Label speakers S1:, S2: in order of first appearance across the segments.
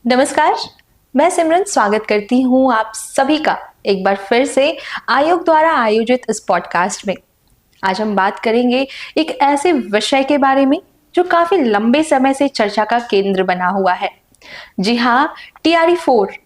S1: नमस्कार, मैं सिमरन स्वागत करती हूँ आप सभी का एक बार फिर से आयोग द्वारा आयोजित इस पॉडकास्ट में। आज हम बात करेंगे एक ऐसे विषय के बारे में जो काफी लंबे समय से चर्चा का केंद्र बना हुआ है। जी हाँ, टीआरई 4।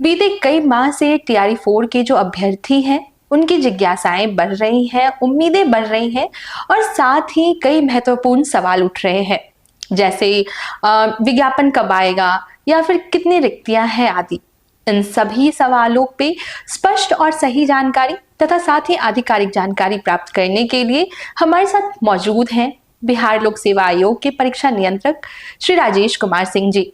S1: बीते कई माह से टीआरई 4 के जो अभ्यर्थी हैं उनकी जिज्ञासाएं बढ़ रही हैं, उम्मीदें बढ़ रही हैं और साथ ही कई महत्वपूर्ण सवाल उठ रहे हैं, जैसे विज्ञापन कब आएगा या फिर कितनी रिक्तियां हैं आदि। इन सभी सवालों पे स्पष्ट और सही जानकारी तथा साथ ही आधिकारिक जानकारी प्राप्त करने के लिए हमारे साथ मौजूद हैं बिहार लोक सेवा आयोग के परीक्षा नियंत्रक श्री राजेश कुमार सिंह जी।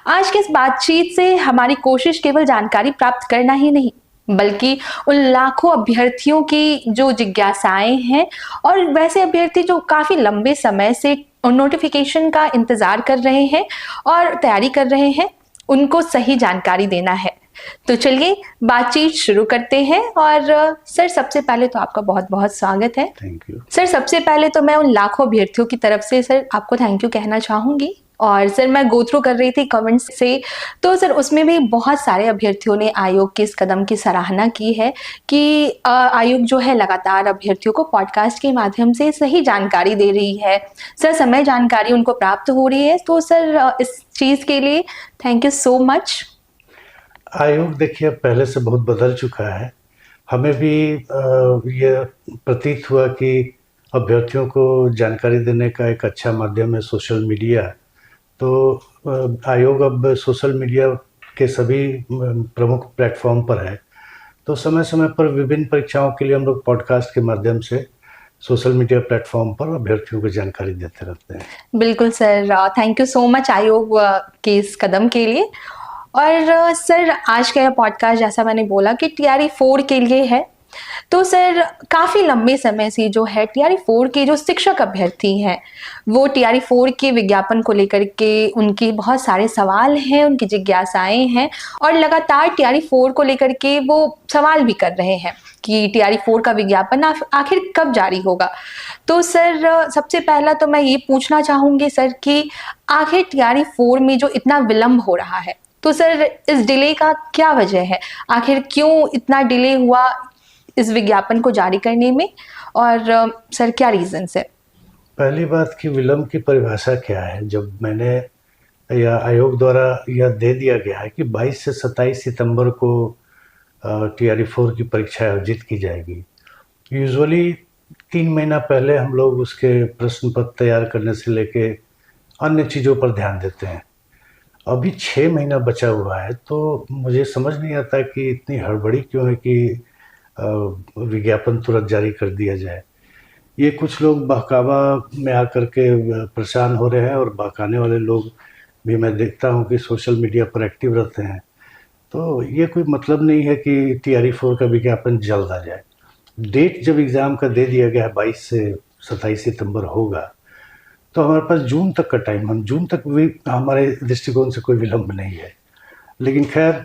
S1: आज की इस बातचीत से हमारी कोशिश केवल जानकारी प्राप्त करना ही नहीं, बल्कि उन लाखों अभ्यर्थियों की जो जिज्ञासाएं हैं और वैसे अभ्यर्थी जो काफी लंबे समय से नोटिफिकेशन का इंतजार कर रहे हैं और तैयारी कर रहे हैं, उनको सही जानकारी देना है। तो चलिए बातचीत शुरू करते हैं। और सर, सबसे पहले तो आपका बहुत बहुत स्वागत है।
S2: थैंक यू
S1: सर, सबसे पहले तो मैं उन लाखों अभ्यर्थियों की तरफ से सर आपको थैंक यू कहना चाहूंगी। और सर, मैं गो थ्रू कर रही थी कमेंट्स से, तो सर उसमें भी बहुत सारे अभ्यर्थियों ने आयोग के इस कदम की सराहना की है कि आयोग जो है लगातार अभ्यर्थियों को पॉडकास्ट के माध्यम से सही जानकारी दे रही है, सर समय जानकारी उनको प्राप्त हो रही है। तो सर इस चीज़ के लिए थैंक यू सो मच।
S2: आयोग देखिए पहले से बहुत बदल चुका है। हमें भी ये प्रतीत हुआ कि अभ्यर्थियों को जानकारी देने का एक अच्छा माध्यम है सोशल मीडिया। तो आयोग अब सोशल मीडिया के सभी प्रमुख प्लेटफॉर्म पर है। तो समय समय पर विभिन्न परीक्षाओं के लिए हम लोग पॉडकास्ट के माध्यम से सोशल मीडिया प्लेटफॉर्म पर अभ्यर्थियों को जानकारी देते रहते हैं।
S1: बिल्कुल sir, thank you so much आयोग के इस कदम के लिए। और सर, आज का यह पॉडकास्ट जैसा मैंने बोला कि टीआरई 4 के लिए है। तो सर काफ़ी लंबे समय से जो है टीआरई 4 के जो शिक्षक अभ्यर्थी हैं वो टीआरई 4 के विज्ञापन को लेकर के उनकी बहुत सारे सवाल हैं, उनकी जिज्ञासाएं हैं और लगातार टीआरई 4 को लेकर के वो सवाल भी कर रहे हैं कि टीआरई 4 का विज्ञापन आखिर कब जारी होगा। तो सर सबसे पहला तो मैं ये पूछना चाहूँगी सर कि आखिर टीआरई 4 में जो इतना विलम्ब हो रहा है, तो सर इस डिले का क्या वजह है? आखिर क्यों इतना डिले हुआ इस विज्ञापन को जारी करने में, और सर क्या रीजंस है?
S2: पहली बात कि विलम्ब की परिभाषा क्या है। जब मैंने या आयोग द्वारा यह दे दिया गया है कि 22 से 27 सितंबर को टीआरई 4 की परीक्षा आयोजित की जाएगी। यूजुअली 3 महीना पहले हम लोग उसके प्रश्न पत्र तैयार करने से लेके अन्य चीज़ों पर ध्यान देते हैं। अभी 6 महीना बचा हुआ है, तो मुझे समझ नहीं आता कि इतनी हड़बड़ी क्यों है कि विज्ञापन तुरंत जारी कर दिया जाए। ये कुछ लोग बहकावा में आकर के परेशान हो रहे हैं और बहकाने वाले लोग भी मैं देखता हूँ कि सोशल मीडिया पर एक्टिव रहते हैं। तो ये कोई मतलब नहीं है कि टीआरई 4 का विज्ञापन जल्द आ जाए। डेट जब एग्ज़ाम का दे दिया गया है 22 से 27 सितंबर होगा, तो हमारे पास जून तक का टाइम, हम जून तक भी हमारे दृष्टिकोण से कोई विलम्ब नहीं है। लेकिन खैर,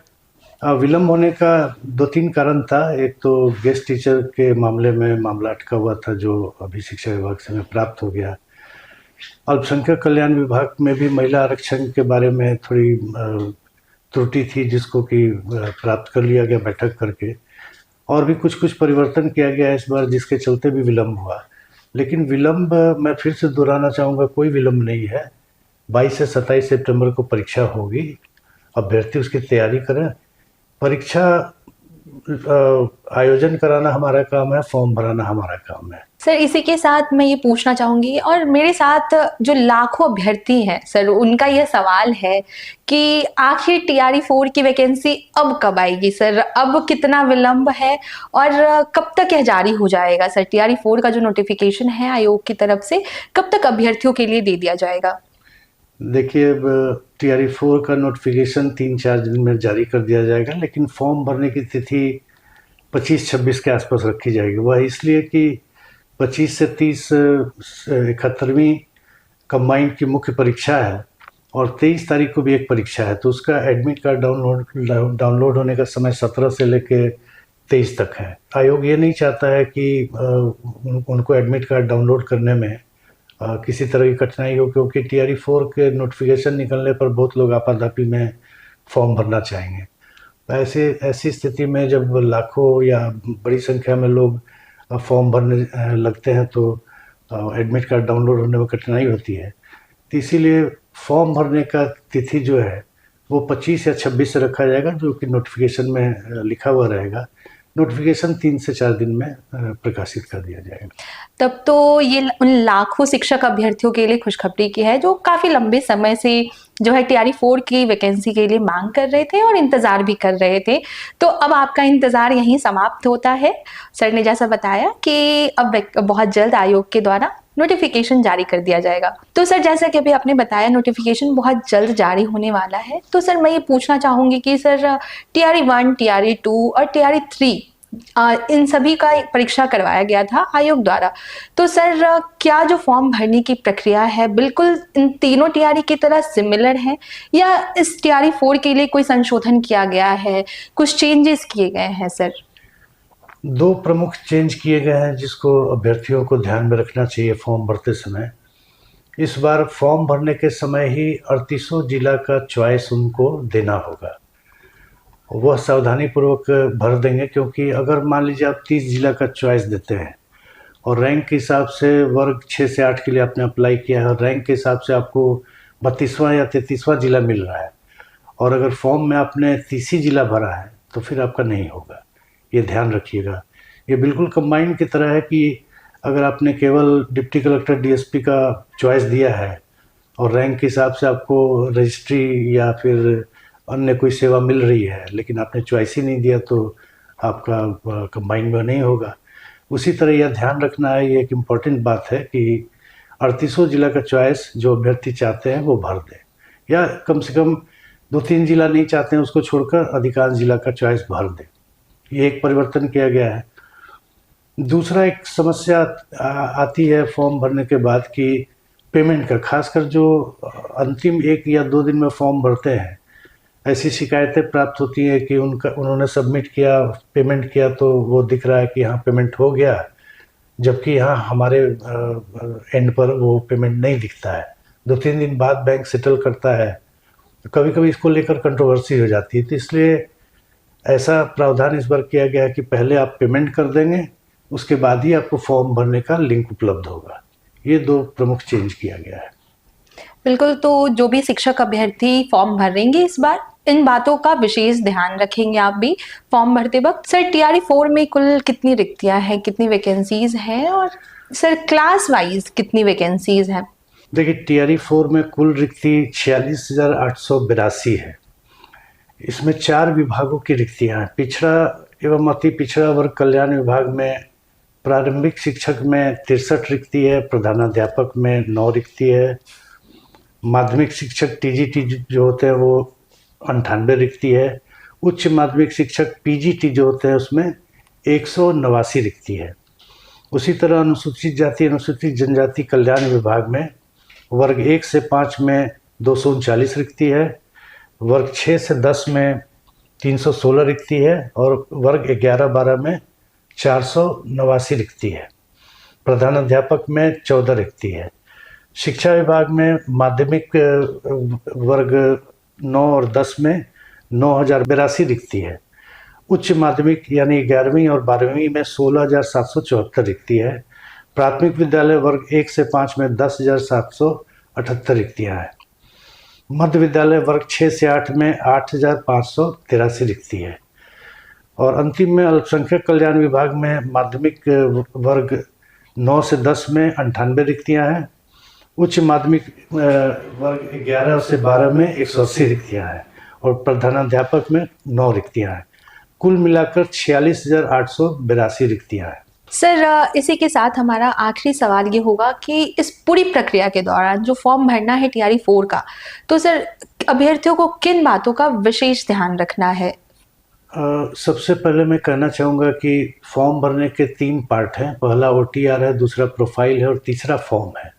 S2: विलम्ब होने का 2-3 कारण था। एक तो गेस्ट टीचर के मामले में मामला अटका हुआ था जो अभी शिक्षा विभाग से हमें प्राप्त हो गया। अल्पसंख्यक कल्याण विभाग में भी महिला आरक्षण के बारे में थोड़ी त्रुटि थी जिसको कि प्राप्त कर लिया गया बैठक करके, और भी कुछ परिवर्तन किया गया इस बार जिसके चलते भी विलम्ब हुआ। लेकिन विलम्ब, मैं फिर से दोहराना चाहूँगा, कोई विलम्ब नहीं है। 22 से 27 सितंबर को परीक्षा होगी, अभ्यर्थी उसकी तैयारी करें। परीक्षा आयोजन कराना हमारा काम है, फॉर्म भराना हमारा काम है।
S1: सर इसी के साथ मैं ये पूछना चाहूंगी, और मेरे साथ जो लाखों अभ्यर्थी हैं सर, उनका यह सवाल है कि आखिर टीआरई 4 की वैकेंसी अब कब आएगी सर? अब कितना विलंब है और कब तक यह जारी हो जाएगा सर? टीआरई 4 का जो नोटिफिकेशन है आयोग की तरफ से कब तक अभ्यर्थियों के लिए दे दिया जाएगा?
S2: देखिए, अब टीआरई 4 का नोटिफिकेशन 3-4 दिन में जारी कर दिया जाएगा, लेकिन फॉर्म भरने की तिथि 25-26 के आसपास रखी जाएगी। वह इसलिए कि 25 से 30 71वीं कंबाइंड की मुख्य परीक्षा है और 23 तारीख को भी एक परीक्षा है, तो उसका एडमिट कार्ड डाउनलोड होने का समय 17 से लेके 23 तक है। आयोग ये नहीं चाहता है कि उनको एडमिट कार्ड डाउनलोड करने में किसी तरह की कठिनाई हो, क्योंकि TRE 4 के नोटिफिकेशन निकलने पर बहुत लोग आपाधापी में फॉर्म भरना चाहेंगे। ऐसे ऐसी स्थिति में जब लाखों या बड़ी संख्या में लोग फॉर्म भरने लगते हैं तो एडमिट कार्ड डाउनलोड होने में कठिनाई होती है। तो इसीलिए फॉर्म भरने का तिथि जो है वो 25 या 26 से रखा जाएगा, जो कि नोटिफिकेशन में लिखा हुआ रहेगा। नोटिफिकेशन 3 से 4 दिन में प्रकाशित कर दिया जाएगा।
S1: तब तो ये उन लाखों शिक्षक अभ्यर्थियों के लिए खुशखबरी की है जो काफी लंबे समय से जो है TRE 4 की वैकेंसी के लिए मांग कर रहे थे और इंतजार भी कर रहे थे। तो अब आपका इंतजार यहीं समाप्त होता है। सर ने जैसा बताया कि अब बहुत जल्द आयोग के द्वारा नोटिफिकेशन जारी कर दिया जाएगा। तो सर जैसा कि अभी आपने बताया नोटिफिकेशन बहुत जल्द जारी होने वाला है, तो सर मैं ये पूछना चाहूंगी कि सर TRE 1, TRE 2 और TRE 3 इन सभी का एक परीक्षा करवाया गया था आयोग द्वारा। तो सर क्या जो फॉर्म भरने की प्रक्रिया है बिल्कुल इन तीनों TRE की तरह सिमिलर है, या इस TRE 4 के लिए कोई संशोधन किया गया है, कुछ चेंजेस किए गए हैं सर?
S2: 2 प्रमुख चेंज किए गए हैं जिसको अभ्यर्थियों को ध्यान में रखना चाहिए फॉर्म भरते समय। इस बार फॉर्म भरने के समय ही 38 जिला का चॉइस उनको देना होगा। वह सावधानीपूर्वक भर देंगे, क्योंकि अगर मान लीजिए आप 30 जिला का चॉइस देते हैं और रैंक के हिसाब से वर्ग 6 से 8 के लिए आपने अप्लाई किया है और रैंक के हिसाब से आपको 32वां या 33वां जिला मिल रहा है, और अगर फॉर्म में आपने 30 ही जिला भरा है तो फिर आपका नहीं होगा। ये ध्यान रखिएगा। ये बिल्कुल कंबाइन की तरह है कि अगर आपने केवल डिप्टी कलेक्टर DSP का चॉइस दिया है और रैंक के हिसाब से आपको रजिस्ट्री या फिर अन्य कोई सेवा मिल रही है, लेकिन आपने चॉइस ही नहीं दिया, तो आपका कंबाइन में नहीं होगा। उसी तरह यह ध्यान रखना है, ये एक इम्पॉर्टेंट बात है कि 38 जिला का चॉइस जो अभ्यर्थी चाहते हैं वो भर दें, या कम से कम 2-3 जिला नहीं चाहते हैं उसको छोड़कर अधिकांश जिला का चॉइस भर दें। ये एक परिवर्तन किया गया है। दूसरा एक समस्या आती है फॉर्म भरने के बाद कि पेमेंट का, खासकर जो अंतिम 1 या 2 दिन में फॉर्म भरते हैं, ऐसी शिकायतें प्राप्त होती हैं कि उन्होंने सबमिट किया, पेमेंट किया तो वो दिख रहा है कि हाँ पेमेंट हो गया, जबकि यहाँ हमारे एंड पर वो पेमेंट नहीं दिखता है। 2-3 दिन बाद बैंक सेटल करता है। तो कभी कभी इसको लेकर कंट्रोवर्सी हो जाती है, तो इसलिए ऐसा प्रावधान इस बार किया गया है कि पहले आप पेमेंट कर देंगे, उसके बाद ही आपको फॉर्म भरने का लिंक उपलब्ध होगा। ये 2 प्रमुख चेंज किया गया है।
S1: बिल्कुल, तो जो भी शिक्षक अभ्यर्थी फॉर्म भरेंगे इस बार इन बातों का विशेष ध्यान रखेंगे आप भी फॉर्म भरते वक्त। सर TRE 4 में कुल कितनी रिक्तियां हैं, कितनी वैकेंसीज हैं, और सर क्लास वाइज कितनी वैकेंसीज हैं?
S2: देखिए, TRE 4 में कुल रिक्ति 46,882 है। इसमें 4 विभागों की रिक्तियां हैं। पिछड़ा एवं अति पिछड़ा वर्ग कल्याण विभाग में प्रारंभिक शिक्षक में 63 रिक्ति है, प्रधानाध्यापक में 9 रिक्ति है, माध्यमिक शिक्षक TGT जो होते हैं वो 98 रिक्ति है, उच्च माध्यमिक शिक्षक PGT जो होते हैं उसमें 189 रिक्ति है। उसी तरह अनुसूचित जाति अनुसूचित जनजाति कल्याण विभाग में वर्ग 1 से 5 में 239 रिक्ति है, वर्ग 6 से 10 में 316 रिक्ति है और वर्ग 11-12 में 489 रिक्ति है। प्रधानाध्यापक में 14 रिक्ति है। शिक्षा विभाग में माध्यमिक वर्ग 9 और 10 में 9,082 रिक्ति है। उच्च माध्यमिक यानी 11वीं और 12वीं में 16,774 रिक्ति है। प्राथमिक विद्यालय वर्ग 1 से 5 में 10,778 रिक्तियाँ हैं। मध्य विद्यालय वर्ग 6 से 8 में 8,583 रिक्ति है। और अंतिम में अल्पसंख्यक कल्याण विभाग में माध्यमिक वर्ग 9 से 10 में 98 रिक्तियाँ हैं। उच्च माध्यमिक वर्ग 11 से 12 में 180 रिक्तियाँ हैं और प्रधानाध्यापक में 9 रिक्तियाँ हैं। कुल मिलाकर 46,882 रिक्तियाँ हैं।
S1: सर इसी के साथ हमारा आखिरी सवाल ये होगा कि इस पूरी प्रक्रिया के दौरान जो फॉर्म भरना है TRE 4 का, तो सर अभ्यर्थियों को किन बातों का विशेष ध्यान रखना है?
S2: सबसे पहले मैं कहना चाहूँगा कि फॉर्म भरने के 3 पार्ट हैं। पहला OTR है, दूसरा प्रोफाइल है और तीसरा फॉर्म है।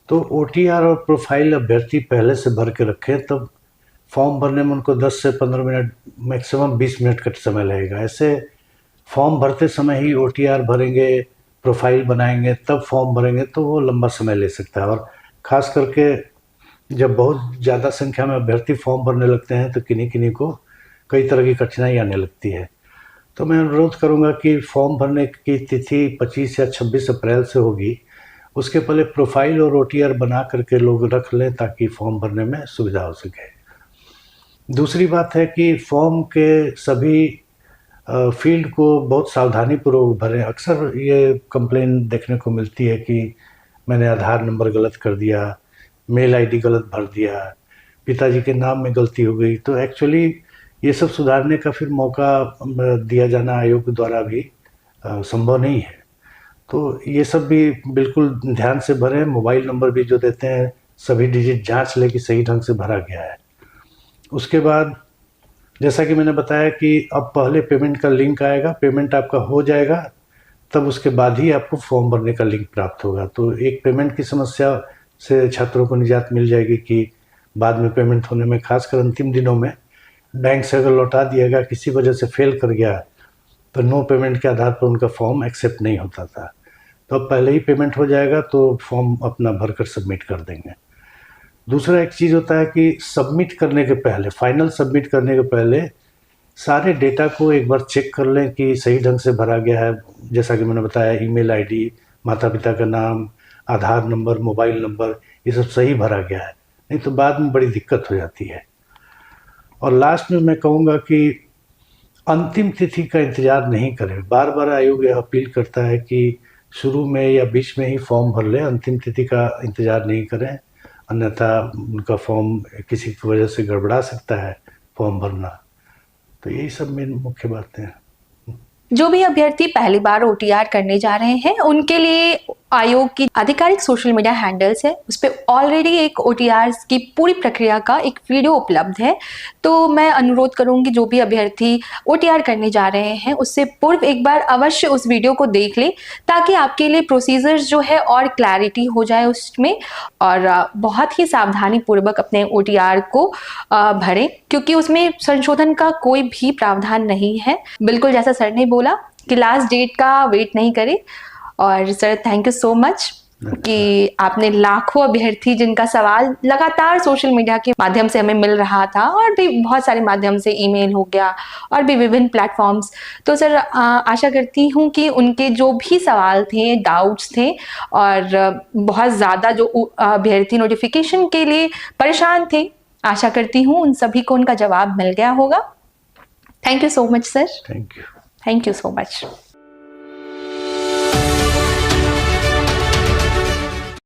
S2: तो OTR और प्रोफाइल अभ्यर्थी पहले से भर के रखें, तब फॉर्म भरने में उनको 10 से 15 मिनट, मैक्सिमम 20 मिनट का समय लगेगा। ऐसे फॉर्म भरते समय ही OTR भरेंगे, प्रोफाइल बनाएंगे तब फॉर्म भरेंगे तो वो लंबा समय ले सकता है। और ख़ास करके जब बहुत ज़्यादा संख्या में अभ्यर्थी फॉर्म भरने लगते हैं तो किन्हीं किन्हीं को कई तरह की कठिनाई आने लगती है। तो मैं अनुरोध करूंगा कि फॉर्म भरने की तिथि 25 या 26 अप्रैल से होगी। उसके पहले प्रोफाइल और ओटीआर बना करके लोग रख लें ताकि फॉर्म भरने में सुविधा हो सके। दूसरी बात है कि फॉर्म के सभी फील्ड को बहुत सावधानीपूर्वक भरें। अक्सर ये कंप्लेन देखने को मिलती है कि मैंने आधार नंबर गलत कर दिया, मेल आईडी गलत भर दिया, पिताजी के नाम में गलती हो गई। तो एक्चुअली ये सब सुधारने का फिर मौका दिया जाना आयोग द्वारा भी संभव नहीं है। तो ये सब भी बिल्कुल ध्यान से भरें। मोबाइल नंबर भी जो देते हैं सभी डिजिट जांच लें कि सही ढंग से भरा गया है। उसके बाद जैसा कि मैंने बताया कि अब पहले पेमेंट का लिंक आएगा, पेमेंट आपका हो जाएगा तब उसके बाद ही आपको फॉर्म भरने का लिंक प्राप्त होगा। तो एक पेमेंट की समस्या से छात्रों को निजात मिल जाएगी कि बाद में पेमेंट होने में, खासकर अंतिम दिनों में बैंक से अगर लौटा दिया गया, किसी वजह से फेल कर गया, तो नो पेमेंट के आधार पर उनका फॉर्म एक्सेप्ट नहीं होता था। तो अब पहले ही पेमेंट हो जाएगा तो फॉर्म अपना भरकर सबमिट कर देंगे। दूसरा एक चीज़ होता है कि सबमिट करने के पहले, फाइनल सबमिट करने के पहले सारे डेटा को एक बार चेक कर लें कि सही ढंग से भरा गया है। जैसा कि मैंने बताया, ईमेल आईडी, माता पिता का नाम, आधार नंबर, मोबाइल नंबर, ये सब सही भरा गया है, नहीं तो बाद में बड़ी दिक्कत हो जाती है। और लास्ट में मैं कहूँगा कि अंतिम तिथि का इंतज़ार नहीं करें। बार बार आयोग यह अपील करता है कि शुरू में या बीच में ही फॉर्म भर लें, अंतिम तिथि का इंतज़ार नहीं करें, अन्यथा उनका फॉर्म किसी की वजह से गड़बड़ा सकता है फॉर्म भरना। तो यही सब मेन मुख्य बातें हैं।
S1: जो भी अभ्यर्थी पहली बार ओटीआर करने जा रहे हैं उनके लिए आयोग की आधिकारिक सोशल मीडिया हैंडल्स है, उस पर ऑलरेडी एक ओटीआर की पूरी प्रक्रिया का एक वीडियो उपलब्ध है। तो मैं अनुरोध करूंगी जो भी अभ्यर्थी ओटीआर करने जा रहे हैं उससे पूर्व एक बार अवश्य उस वीडियो को देख ले, ताकि आपके लिए प्रोसीजर्स जो है और क्लैरिटी हो जाए उसमें, और बहुत ही सावधानी पूर्वक अपने ओटीआर को भरें, क्योंकि उसमें संशोधन का कोई भी प्रावधान नहीं है। बिल्कुल जैसा सर ने बोला कि लास्ट डेट का वेट नहीं करें। और sir thank you so much कि आपने लाखों अभ्यर्थी जिनका सवाल लगातार सोशल मीडिया के माध्यम से हमें मिल रहा था, और भी बहुत सारे माध्यम से, ईमेल हो गया और भी विभिन्न प्लेटफॉर्म्स, तो सर आशा करती हूँ कि उनके जो भी सवाल थे, डाउट्स थे, और बहुत ज़्यादा जो अभ्यर्थी नोटिफिकेशन के लिए परेशान थे, आशा करती हूँ उन सभी को उनका जवाब मिल गया होगा। Thank you so much sir.
S2: Thank you.
S1: Thank you so much.